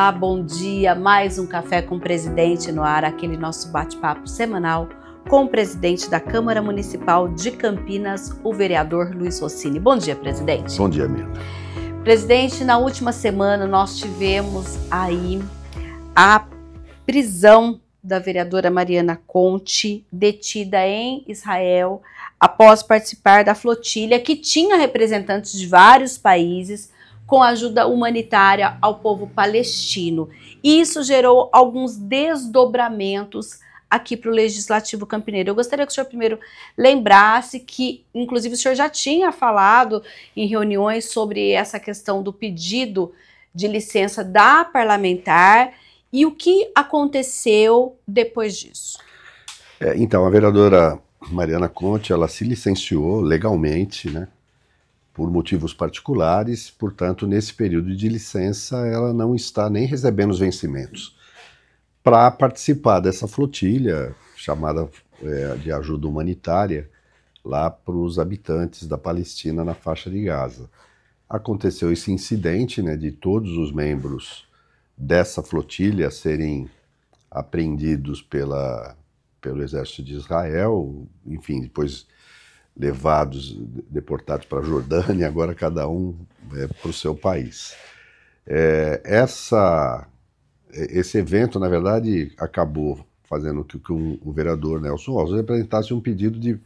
Olá, bom dia, mais um Café com o Presidente no ar, aquele nosso bate-papo semanal com o presidente da Câmara Municipal de Campinas, o vereador Luiz Rossini. Bom dia, presidente. Bom dia, Mirna. Presidente, na última semana nós tivemos aí a prisão da vereadora Mariana Conte, detida em Israel, após participar da flotilha que tinha representantes de vários países com ajuda humanitária ao povo palestino. E isso gerou alguns desdobramentos aqui para o Legislativo Campineiro. Eu gostaria que o senhor primeiro lembrasse que, inclusive, o senhor já tinha falado em reuniões sobre essa questão do pedido de licença da parlamentar e o que aconteceu depois disso. Então, a vereadora Mariana Conte, ela se licenciou legalmente, né, por motivos particulares, portanto, nesse período de licença, ela não está nem recebendo os vencimentos para participar dessa flotilha chamada de ajuda humanitária lá para os habitantes da Palestina na faixa de Gaza. Aconteceu esse incidente, né, de todos os membros dessa flotilha serem apreendidos pelo exército de Israel, enfim, depois levados, deportados para a Jordânia, agora cada um para o seu país. Esse evento, na verdade, acabou fazendo que o vereador Nelson Rosa apresentasse um pedido de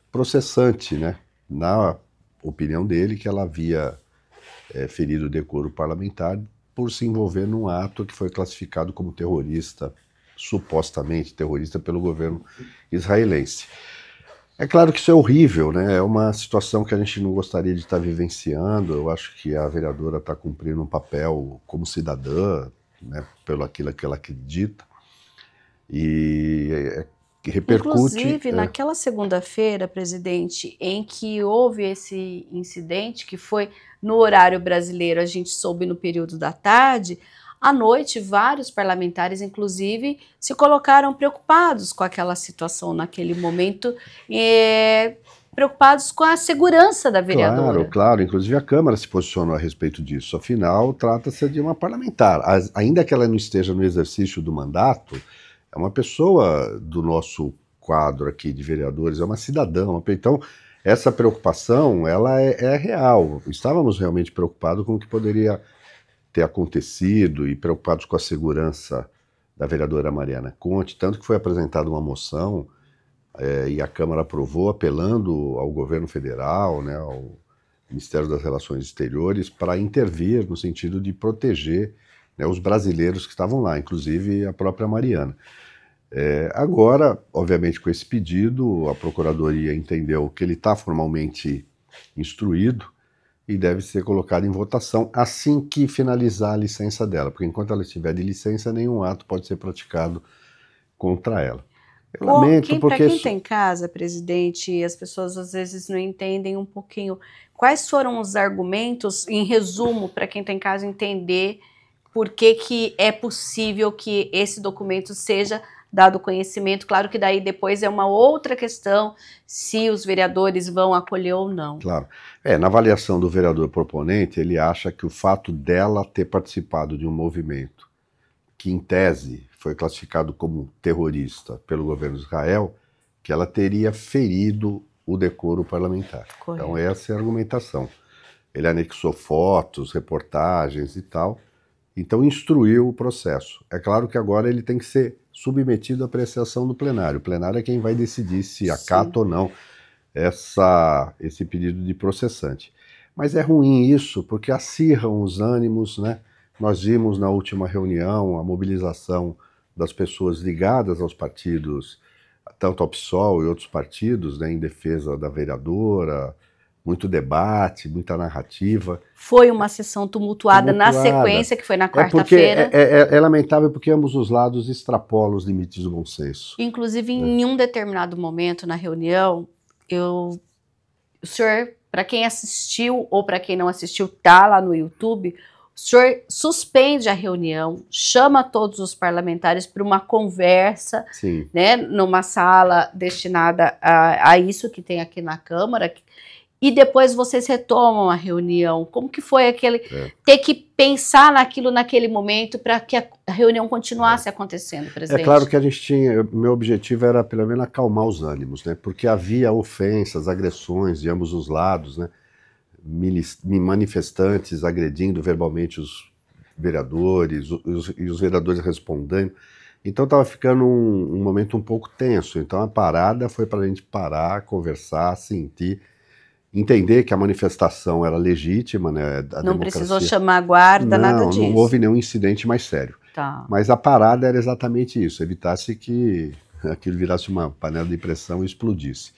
processante, né, na opinião dele, que ela havia ferido o decoro parlamentar por se envolver num ato que foi classificado como terrorista, supostamente terrorista, pelo governo israelense. É claro que isso é horrível, né? É uma situação que a gente não gostaria de estar vivenciando. Eu acho que a vereadora está cumprindo um papel como cidadã, né, pelo aquilo que ela acredita, e repercute... Inclusive, naquela segunda-feira, presidente, em que houve esse incidente, que foi no horário brasileiro, a gente soube no período da tarde, à noite, vários parlamentares, inclusive, se colocaram preocupados com aquela situação naquele momento, preocupados com a segurança da vereadora. Claro, inclusive a Câmara se posicionou a respeito disso. Afinal, trata-se de uma parlamentar. Ainda que ela não esteja no exercício do mandato, é uma pessoa do nosso quadro aqui de vereadores, é uma cidadã. Então, essa preocupação, ela é real. Estávamos realmente preocupados com o que poderia ter acontecido e preocupados com a segurança da vereadora Mariana Conte, tanto que foi apresentada uma moção e a Câmara aprovou, apelando ao governo federal, né, ao Ministério das Relações Exteriores, para intervir no sentido de proteger, né, os brasileiros que estavam lá, inclusive a própria Mariana. Agora, obviamente, com esse pedido, a Procuradoria entendeu que ele está formalmente instruído e deve ser colocado em votação assim que finalizar a licença dela, porque enquanto ela estiver de licença, nenhum ato pode ser praticado contra ela. Eu lamento porque... Para quem está em casa, presidente, as pessoas às vezes não entendem um pouquinho quais foram os argumentos, em resumo, para quem está em casa entender por que é possível que esse documento seja dado conhecimento. Claro que daí depois é uma outra questão se os vereadores vão acolher ou não. Claro. Na avaliação do vereador proponente, ele acha que o fato dela ter participado de um movimento que, em tese, foi classificado como terrorista pelo governo de Israel, que ela teria ferido o decoro parlamentar. Correto. Então essa é a argumentação. Ele anexou fotos, reportagens e tal, então instruiu o processo. É claro que agora ele tem que ser submetido à apreciação do plenário. O plenário é quem vai decidir se acata ou não esse pedido de processante. Mas é ruim isso, porque acirram os ânimos, né? Nós vimos na última reunião a mobilização das pessoas ligadas aos partidos, tanto ao PSOL e outros partidos, né, em defesa da vereadora, muito debate, muita narrativa. Foi uma sessão tumultuada na sequência, que foi na quarta-feira. É lamentável porque ambos os lados extrapolam os limites do bom senso. Inclusive, em um determinado momento na reunião, o senhor, para quem assistiu ou para quem não assistiu, tá lá no YouTube, o senhor suspende a reunião, chama todos os parlamentares para uma conversa, né, numa sala destinada a isso que tem aqui na Câmara, e depois vocês retomam a reunião. Como que foi aquele ter que pensar naquilo naquele momento para que a reunião continuasse acontecendo, presidente? É claro que a gente tinha, meu objetivo era pelo menos acalmar os ânimos, né? Porque havia ofensas, agressões de ambos os lados, né? Manifestantes agredindo verbalmente os vereadores, e os vereadores respondendo. Então estava ficando um momento um pouco tenso. Então a parada foi para a gente parar, conversar, sentir, entender que a manifestação era legítima, né? Não precisou chamar a guarda, nada disso. Não houve nenhum incidente mais sério. Tá. Mas a parada era exatamente isso, evitasse que aquilo virasse uma panela de pressão e explodisse.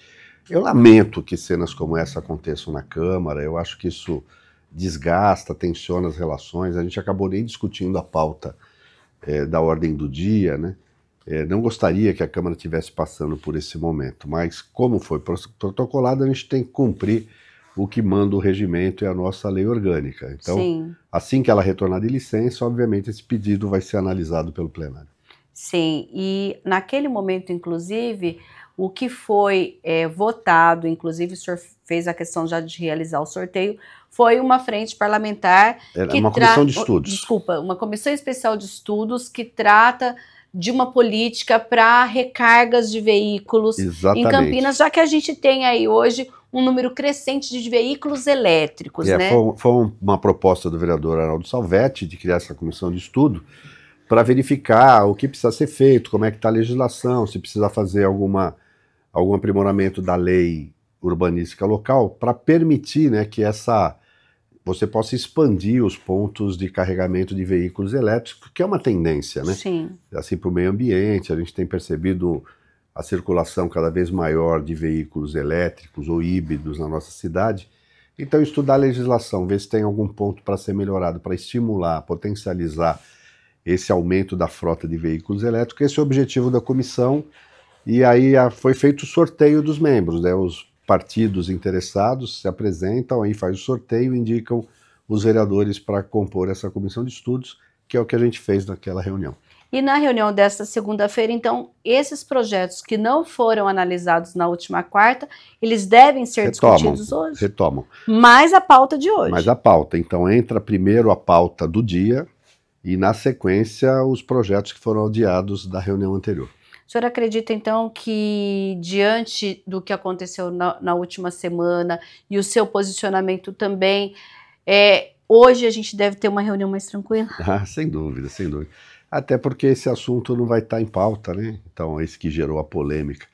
Eu lamento que cenas como essa aconteçam na Câmara, eu acho que isso desgasta, tensiona as relações, a gente acabou nem discutindo a pauta da ordem do dia, né? Não gostaria que a Câmara estivesse passando por esse momento, mas como foi protocolado, a gente tem que cumprir o que manda o regimento e a nossa lei orgânica. Então, sim, assim que ela retornar de licença, obviamente esse pedido vai ser analisado pelo plenário. Sim, e naquele momento, inclusive, o que foi votado, inclusive o senhor fez a questão já de realizar o sorteio, foi uma frente parlamentar... uma comissão de estudos. Desculpa, uma comissão especial de estudos que trata de uma política para recargas de veículos em Campinas, já que a gente tem aí hoje um número crescente de veículos elétricos, né? Foi uma proposta do vereador Arnaldo Salvetti de criar essa comissão de estudo para verificar o que precisa ser feito, como é que está a legislação, se precisa fazer algum aprimoramento da lei urbanística local para permitir, né, que você possa expandir os pontos de carregamento de veículos elétricos, que é uma tendência, né? Sim. Assim, para o meio ambiente, a gente tem percebido a circulação cada vez maior de veículos elétricos ou híbridos na nossa cidade. Então, estudar a legislação, ver se tem algum ponto para ser melhorado, para estimular, potencializar esse aumento da frota de veículos elétricos. Esse é o objetivo da comissão, e aí foi feito o sorteio dos membros, né? Os partidos interessados se apresentam, aí faz o sorteio, indicam os vereadores para compor essa comissão de estudos, que é o que a gente fez naquela reunião. E na reunião desta segunda-feira, então, esses projetos que não foram analisados na última quarta, eles devem ser discutidos hoje? Retomam. Mais a pauta de hoje. Mais a pauta. Então entra primeiro a pauta do dia e, na sequência, os projetos que foram adiados da reunião anterior. O senhor acredita, então, que diante do que aconteceu na última semana e o seu posicionamento também, hoje a gente deve ter uma reunião mais tranquila? Ah, sem dúvida, sem dúvida. Até porque esse assunto não vai estar em pauta, né? Então, esse que gerou a polêmica.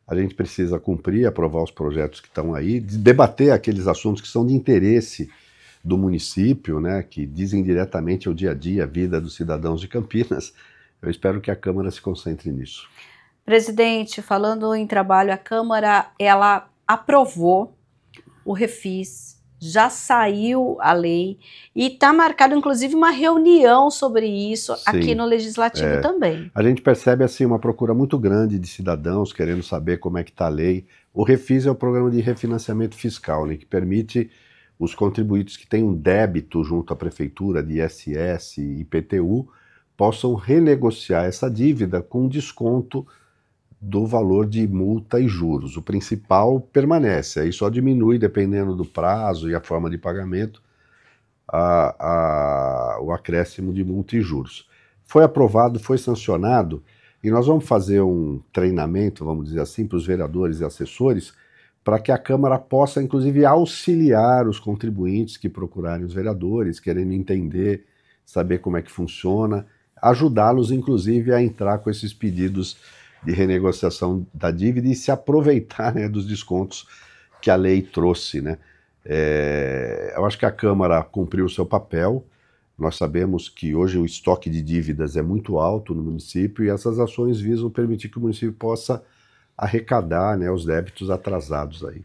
A gente precisa cumprir, aprovar os projetos que estão aí, debater aqueles assuntos que são de interesse do município, né? Que dizem diretamente ao dia a dia, a vida dos cidadãos de Campinas. Eu espero que a Câmara se concentre nisso. Presidente, falando em trabalho, a Câmara, ela aprovou o refis, já saiu a lei e está marcado, inclusive, uma reunião sobre isso. Sim, aqui no Legislativo também. A gente percebe assim uma procura muito grande de cidadãos querendo saber como é que está a lei. O refis é o programa de refinanciamento fiscal, né, que permite os contribuintes que têm um débito junto à prefeitura de ISS e IPTU possam renegociar essa dívida com desconto do valor de multa e juros. O principal permanece, aí só diminui, dependendo do prazo e a forma de pagamento, o acréscimo de multa e juros. Foi aprovado, foi sancionado, e nós vamos fazer um treinamento, vamos dizer assim, para os vereadores e assessores, para que a Câmara possa, inclusive, auxiliar os contribuintes que procurarem os vereadores, querendo entender, saber como é que funciona, ajudá-los, inclusive, a entrar com esses pedidos de renegociação da dívida e se aproveitar, né, dos descontos que a lei trouxe, né? Eu acho que a Câmara cumpriu o seu papel. Nós sabemos que hoje o estoque de dívidas é muito alto no município e essas ações visam permitir que o município possa arrecadar, né, os débitos atrasados aí,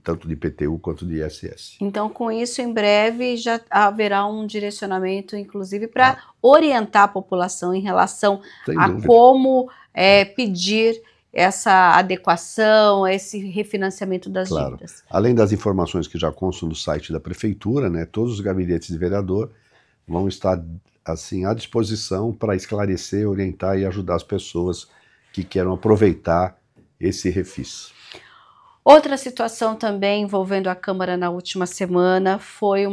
tanto de IPTU quanto de ISS. Então, com isso, em breve já haverá um direcionamento, inclusive, para orientar a população em relação a como pedir essa adequação, esse refinanciamento das dívidas. Além das informações que já constam no site da Prefeitura, né, todos os gabinetes de vereador vão estar assim, à disposição para esclarecer, orientar e ajudar as pessoas que queiram aproveitar esse refis. Outra situação também envolvendo a Câmara na última semana foi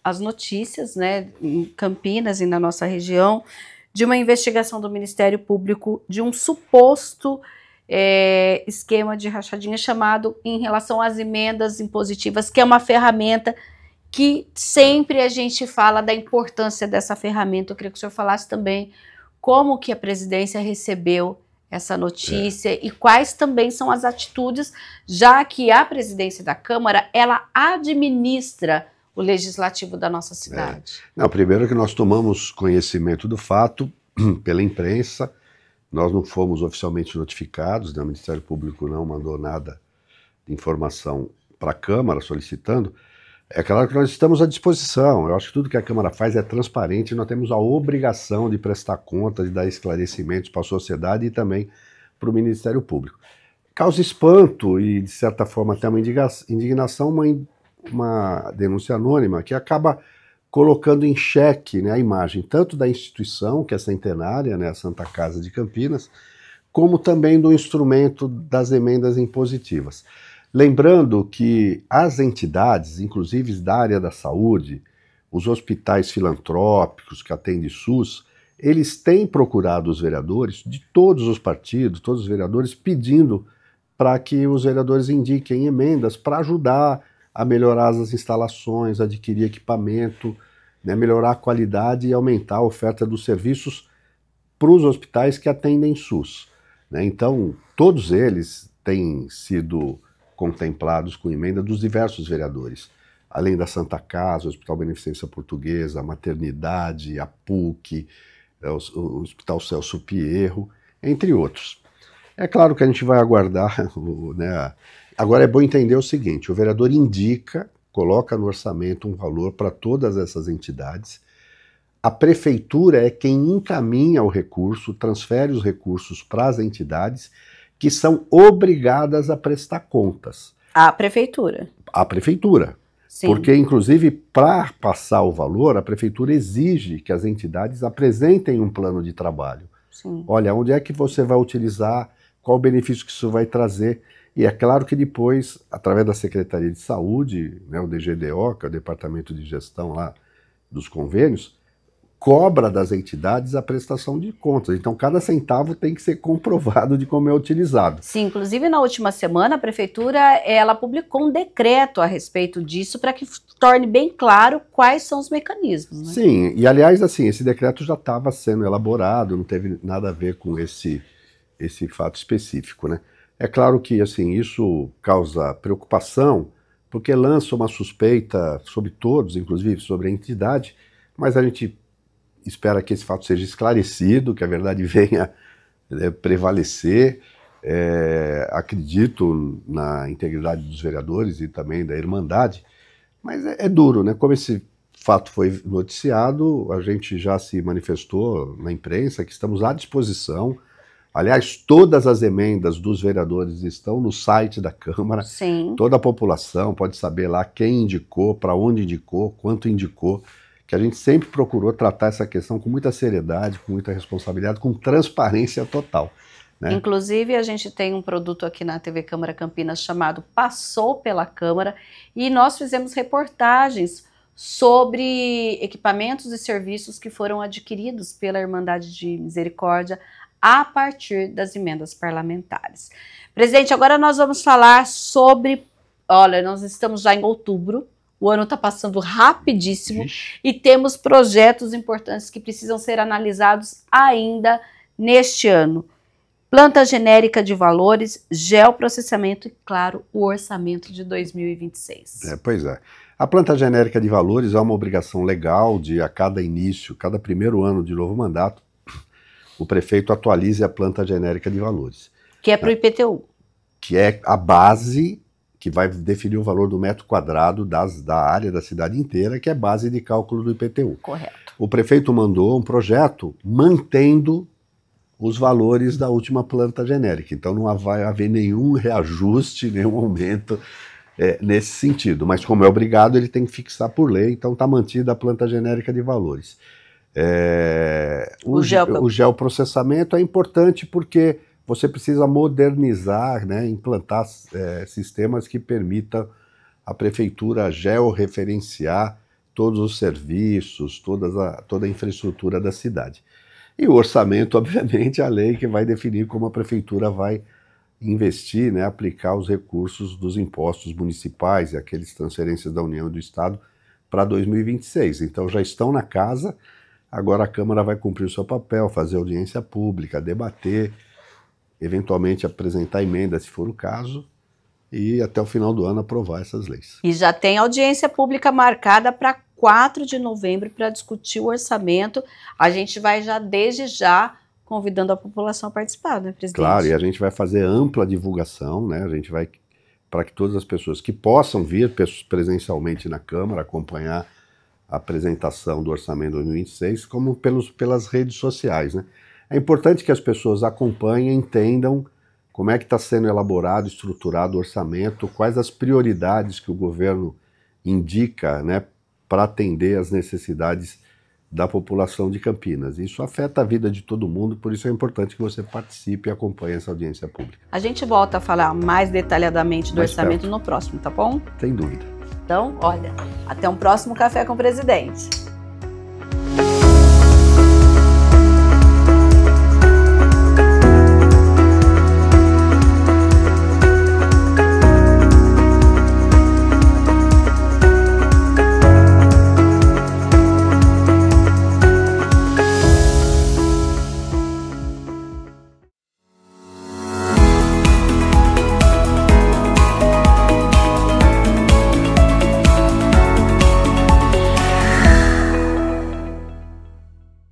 as notícias, né, em Campinas e na nossa região, de uma investigação do Ministério Público de um suposto esquema de rachadinha chamado em relação às emendas impositivas, que é uma ferramenta que sempre a gente fala da importância dessa ferramenta. Eu queria que o senhor falasse também como que a presidência recebeu essa notícia e quais também são as atitudes, já que a presidência da Câmara, ela administra o legislativo da nossa cidade. Não, primeiro que nós tomamos conhecimento do fato pela imprensa, nós não fomos oficialmente notificados, né? O Ministério Público não mandou nada de informação para a Câmara solicitando. É claro que nós estamos à disposição, eu acho que tudo que a Câmara faz é transparente e nós temos a obrigação de prestar contas, de dar esclarecimentos para a sociedade e também para o Ministério Público. Causa espanto e, de certa forma, até uma indignação, uma denúncia anônima que acaba colocando em xeque, né, a imagem tanto da instituição, que é centenária, né, a Santa Casa de Campinas, como também do instrumento das emendas impositivas. Lembrando que as entidades, inclusive da área da saúde, os hospitais filantrópicos que atendem SUS, eles têm procurado os vereadores de todos os partidos, todos os vereadores, pedindo para que os vereadores indiquem emendas para ajudar a melhorar as instalações, adquirir equipamento, né, melhorar a qualidade e aumentar a oferta dos serviços para os hospitais que atendem SUS, né? Então, todos eles têm sido contemplados com emenda dos diversos vereadores, além da Santa Casa, o Hospital Beneficência Portuguesa, a Maternidade, a PUC, o Hospital Celso Pierro, entre outros. É claro que a gente vai aguardar, né? Agora é bom entender o seguinte, o vereador indica, coloca no orçamento um valor para todas essas entidades, a prefeitura é quem encaminha o recurso, transfere os recursos para as entidades, que são obrigadas a prestar contas. A prefeitura. A prefeitura. Sim. Porque, inclusive, para passar o valor, a prefeitura exige que as entidades apresentem um plano de trabalho. Sim. Olha, onde é que você vai utilizar, qual o benefício que isso vai trazer. E é claro que depois, através da Secretaria de Saúde, né, o DGDO, que é o Departamento de Gestão lá dos convênios, cobra das entidades a prestação de contas. Então, cada centavo tem que ser comprovado de como é utilizado. Sim, inclusive na última semana a prefeitura ela publicou um decreto a respeito disso para que torne bem claro quais são os mecanismos. Né? Sim, e aliás, assim, esse decreto já estava sendo elaborado, não teve nada a ver com esse fato específico, né? É claro que, assim, isso causa preocupação, porque lança uma suspeita sobre todos, inclusive sobre a entidade, mas a gente espera que esse fato seja esclarecido, que a verdade venha prevalecer. Acredito na integridade dos vereadores e também da Irmandade, mas é duro, né? Como esse fato foi noticiado, a gente já se manifestou na imprensa que estamos à disposição. Aliás, todas as emendas dos vereadores estão no site da Câmara. Sim. Toda a população pode saber lá quem indicou, para onde indicou, quanto indicou, que a gente sempre procurou tratar essa questão com muita seriedade, com muita responsabilidade, com transparência total. Né? Inclusive, a gente tem um produto aqui na TV Câmara Campinas chamado Passou pela Câmara, e nós fizemos reportagens sobre equipamentos e serviços que foram adquiridos pela Irmandade de Misericórdia a partir das emendas parlamentares. Presidente, agora nós vamos falar sobre... Olha, nós estamos já em outubro, o ano está passando rapidíssimo. Ixi. E temos projetos importantes que precisam ser analisados ainda neste ano. Planta genérica de valores, geoprocessamento e, claro, o orçamento de 2026. Pois é. A planta genérica de valores é uma obrigação legal de, a cada início, cada primeiro ano de novo mandato, o prefeito atualize a planta genérica de valores. Que é para o IPTU. Que é a base que vai definir o valor do metro quadrado da área da cidade inteira, que é base de cálculo do IPTU. Correto. O prefeito mandou um projeto mantendo os valores da última planta genérica. Então não vai haver nenhum reajuste, nenhum aumento nesse sentido. Mas como é obrigado, ele tem que fixar por lei, então está mantida a planta genérica de valores. O geoprocessamento é importante porque você precisa modernizar, né, implantar sistemas que permitam a prefeitura georreferenciar todos os serviços, toda a infraestrutura da cidade. E o orçamento, obviamente, é a lei que vai definir como a prefeitura vai investir, né, aplicar os recursos dos impostos municipais e aqueles transferências da União e do Estado para 2026. Então já estão na casa, agora a Câmara vai cumprir o seu papel, fazer audiência pública, debater, eventualmente apresentar emenda, se for o caso, e até o final do ano aprovar essas leis. E já tem audiência pública marcada para 4 de novembro para discutir o orçamento. A gente vai já, desde já, convidando a população a participar, né, presidente? Claro, e a gente vai fazer ampla divulgação, né? A gente vai, para que todas as pessoas que possam vir presencialmente na Câmara acompanhar a apresentação do orçamento 2026, como pelas redes sociais, né? É importante que as pessoas acompanhem, entendam como é que está sendo elaborado, estruturado o orçamento, quais as prioridades que o governo indica, né, para atender às necessidades da população de Campinas. Isso afeta a vida de todo mundo, por isso é importante que você participe e acompanhe essa audiência pública. A gente volta a falar mais detalhadamente do orçamento no próximo, tá bom? Sem dúvida. Então, olha, até um próximo Café com o Presidente.